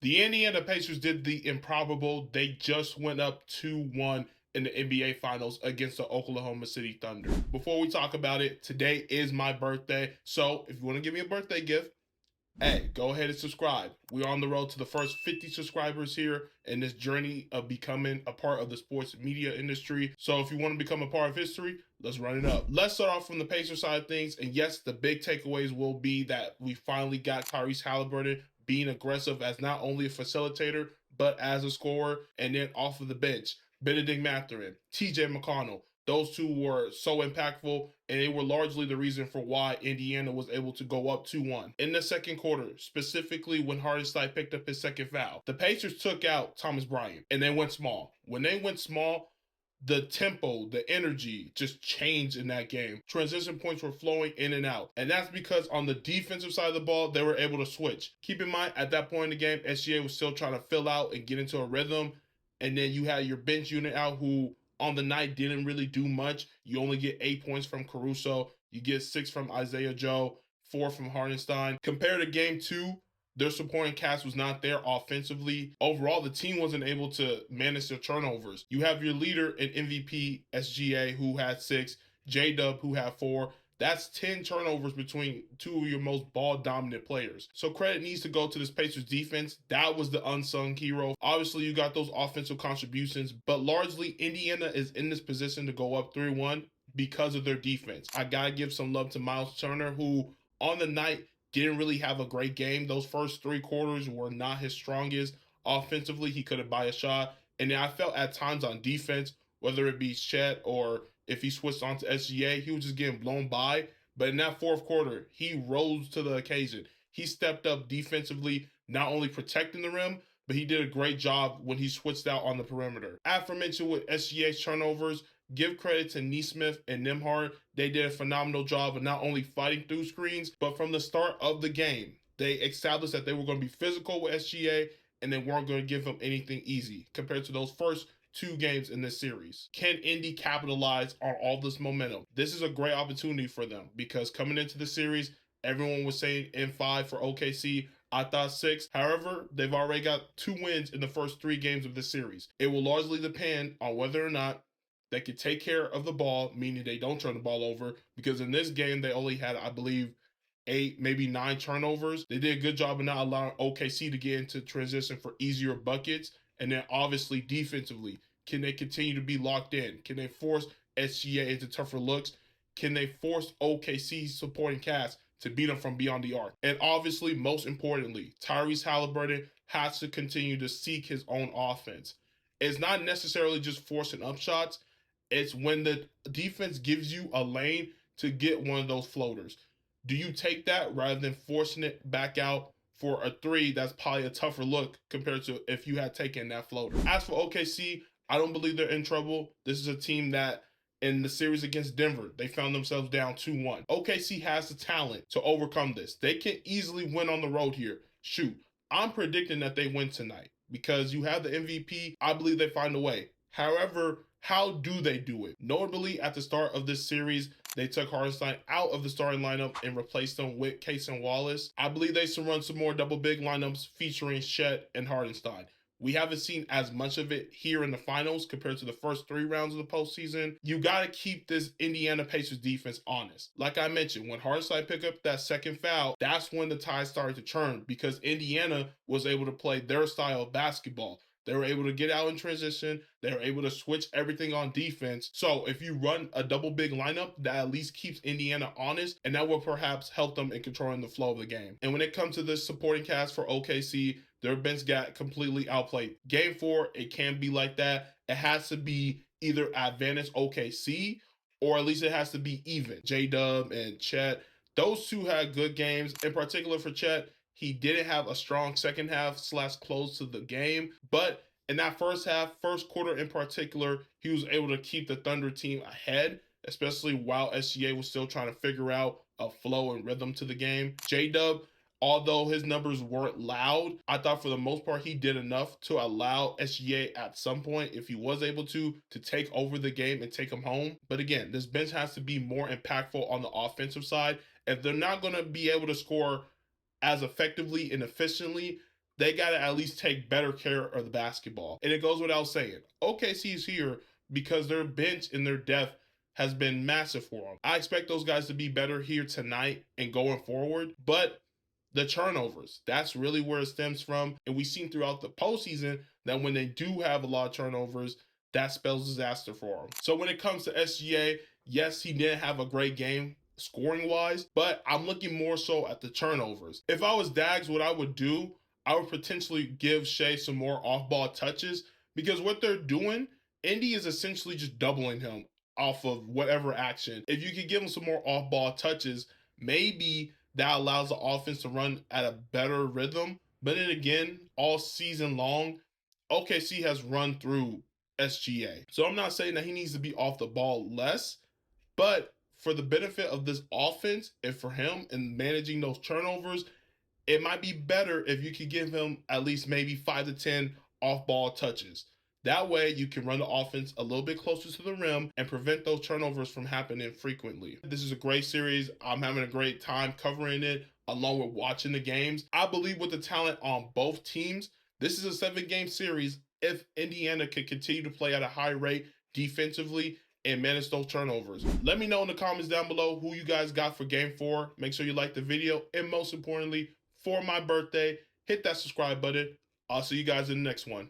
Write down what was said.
The Indiana Pacers did the improbable. They just went up 2-1 in the NBA Finals against the Oklahoma City Thunder. Before we talk about it, today is my birthday. So if you want to give me a birthday gift, hey, go ahead and subscribe. We're on the road to the first 50 subscribers here in this journey of becoming a part of the sports media industry. So if you want to become a part of history, let's run it up. Let's start off from the Pacers side of things. And yes, the big takeaways will be that we finally got Tyrese Halliburton being aggressive as not only a facilitator, but as a scorer. And then off of the bench, Benedict Mathurin, TJ McConnell. Those two were so impactful, and they were largely the reason for why Indiana was able to go up 2-1. In the second quarter, specifically when Hartenstein picked up his second foul, the Pacers took out Thomas Bryant, and they went small. When they went small, the tempo, the energy just changed in that game. Transition points were flowing in and out. And that's because on the defensive side of the ball, they were able to switch. Keep in mind, at that point in the game, SGA was still trying to fill out and get into a rhythm. And then you had your bench unit out who on the night didn't really do much. You only get 8 points from Caruso. You get 6 from Isaiah Joe, 4 from Hartenstein. Compared to game 2, their supporting cast was not there offensively. Overall, the team wasn't able to manage their turnovers. You have your leader in MVP SGA who had 6, J-Dub who had 4. That's 10 turnovers between two of your most ball-dominant players. So credit needs to go to this Pacers defense. That was the unsung hero. Obviously, you got those offensive contributions, but largely Indiana is in this position to go up 3-1 because of their defense. I gotta give some love to Miles Turner, who on the night didn't really have a great game. Those first 3 quarters were not his strongest. Offensively, he couldn't buy a shot. And then I felt at times on defense, whether it be Chet or if he switched on to SGA, he was just getting blown by. But in that fourth quarter, he rose to the occasion. He stepped up defensively, not only protecting the rim, but he did a great job when he switched out on the perimeter. Aforementioned with SGA's turnovers, give credit to Nesmith and Nembhard. They did a phenomenal job of not only fighting through screens, but from the start of the game, they established that they were going to be physical with SGA and they weren't going to give him anything easy compared to those first 2 games in this series. Can Indy capitalize on all this momentum? This is a great opportunity for them because coming into the series, everyone was saying in 5 for OKC. I thought 6. However, they've already got 2 wins in the first 3 games of this series. It will largely depend on whether or not they can take care of the ball, meaning they don't turn the ball over, because in this game they only had, I believe, 8, maybe 9 turnovers. They did a good job of not allowing OKC to get into transition for easier buckets. And then obviously defensively, can they continue to be locked in? Can they force SGA into tougher looks? Can they force OKC's supporting cast to beat them from beyond the arc? And obviously, most importantly, Tyrese Halliburton has to continue to seek his own offense. It's not necessarily just forcing up shots. It's when the defense gives you a lane to get one of those floaters. Do you take that rather than forcing it back out for a 3 that's probably a tougher look compared to if you had taken that floater? As for OKC, I don't believe they're in trouble. This is a team that in the series against Denver, they found themselves down 2-1. OKC has the talent to overcome this. They can easily win on the road here. Shoot, I'm predicting that they win tonight because you have the MVP. I believe they find a way. However, how do they do it? Notably, at the start of this series, they took Hartenstein out of the starting lineup and replaced him with Cason Wallace. I believe they should run some more double big lineups featuring Chet and Hartenstein. We haven't seen as much of it here in the finals compared to the first 3 rounds of the postseason. You got to keep this Indiana Pacers defense honest. Like I mentioned, when Hartenstein picked up that second foul, that's when the tide started to turn because Indiana was able to play their style of basketball. They were able to get out in transition. They were able to switch everything on defense. So if you run a double big lineup, that at least keeps Indiana honest, and that will perhaps help them in controlling the flow of the game. And when it comes to this supporting cast for OKC, their bench got completely outplayed. Game 4, it can't be like that. It has to be either advantage OKC, or at least it has to be even. J-Dub and Chet, those two had good games. In particular for Chet, he didn't have a strong second half / close to the game, but in that first half, first quarter in particular, he was able to keep the Thunder team ahead, especially while SGA was still trying to figure out a flow and rhythm to the game. J-Dub, although his numbers weren't loud, I thought for the most part he did enough to allow SGA at some point, if he was able to take over the game and take him home. But again, this bench has to be more impactful on the offensive side. If they're not going to be able to score as effectively and efficiently, they got to at least take better care of the basketball. And it goes without saying, OKC is here because their bench and their depth has been massive for them. I expect those guys to be better here tonight and going forward, but the turnovers, that's really where it stems from. And we've seen throughout the postseason that when they do have a lot of turnovers, that spells disaster for them. So when it comes to SGA, yes, he didn't have a great game scoring wise, but I'm looking more so at the turnovers. If I was Dags, what I would do, I would potentially give Shea some more off ball touches, because what they're doing, Indy is essentially just doubling him off of whatever action. If you could give him some more off ball touches, maybe that allows the offense to run at a better rhythm. But then again, all season long, OKC has run through SGA. So I'm not saying that he needs to be off the ball less, but for the benefit of this offense and for him and managing those turnovers, it might be better if you could give him at least maybe 5 to 10 off ball touches. That way you can run the offense a little bit closer to the rim and prevent those turnovers from happening frequently. This is a great series. I'm having a great time covering it along with watching the games. I believe with the talent on both teams, this is a 7-game series if Indiana can continue to play at a high rate defensively and manage those turnovers. Let me know in the comments down below who you guys got for game 4. Make sure you like the video, and most importantly, for my birthday, hit that subscribe button. I'll see you guys in the next one.